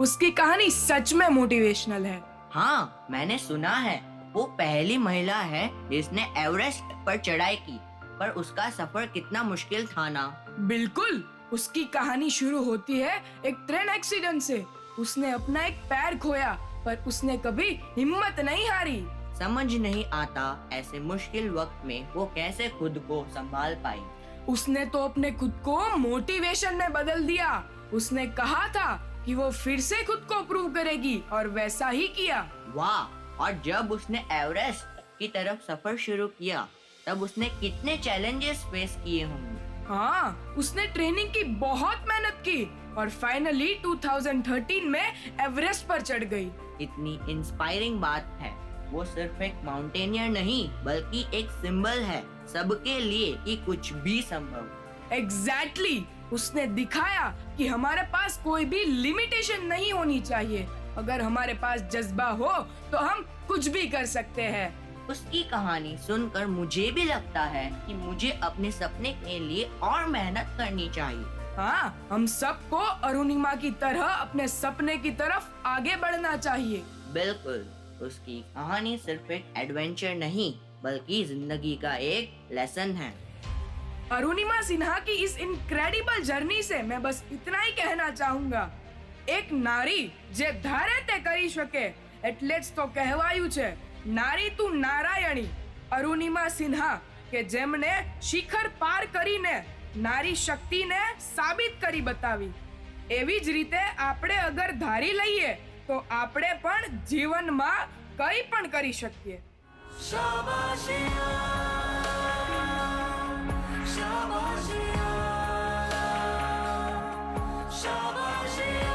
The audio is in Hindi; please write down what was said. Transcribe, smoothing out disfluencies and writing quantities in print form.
उसकी कहानी सच में मोटिवेशनल है। हाँ, मैंने सुना है वो पहली महिला है जिसने एवरेस्ट पर चढ़ाई की, पर उसका सफर कितना मुश्किल था ना। बिल्कुल, उसकी कहानी शुरू होती है एक ट्रेन एक्सीडेंट से। उसने अपना एक पैर खोया, पर उसने कभी हिम्मत नहीं हारी। समझ नहीं आता ऐसे मुश्किल वक्त में वो कैसे खुद को संभाल पाई। उसने तो अपने खुद को मोटिवेशन में बदल दिया। उसने कहा था कि वो फिर से खुद को प्रूव करेगी और वैसा ही किया। वाह! और जब उसने एवरेस्ट की तरफ सफर शुरू किया, तब उसने कितने चैलेंजेस फेस किए होंगे। हाँ, उसने ट्रेनिंग की बहुत मेहनत की और फाइनली 2013 में एवरेस्ट पर चढ़ गई। इतनी इंस्पायरिंग बात है। वो सिर्फ एक माउंटेनियर नहीं, बल्कि एक सिंबल है सबके लिए कि कुछ भी संभव। एग्जैक्टली, उसने दिखाया कि हमारे पास कोई भी लिमिटेशन नहीं होनी चाहिए। अगर हमारे पास जज्बा हो तो हम कुछ भी कर सकते हैं। उसकी कहानी सुनकर मुझे भी लगता है कि मुझे अपने सपने के लिए और मेहनत करनी चाहिए। हाँ, हम सबको अरुणिमा की तरह अपने सपने की तरफ आगे बढ़ना चाहिए। बिल्कुल, उसकी कहानी सिर्फ एक एडवेंचर नहीं, बल्कि जिंदगी का एक लेसन है। अरुणिमा सिन्हा की इस इनक्रेडिबल जर्नी से मैं बस इतना ही कहना चाहूंगा, एक नारी जे ધારે તે કરી શકે એટલે જ તો કહેવાયું છે નારી તું નારાયણી। અરુણિમા સિન્હા કે જેમને શિખર પાર કરીને નારી શક્તિને સાબિત કરી બતાવી, એવી જ રીતે આપણે અગર ધારી લઈએ તો આપણે પણ જીવનમાં કંઈ પણ કરી શકીએ। શાબાશિયા, શાબાશિયા, શાબાશિયા।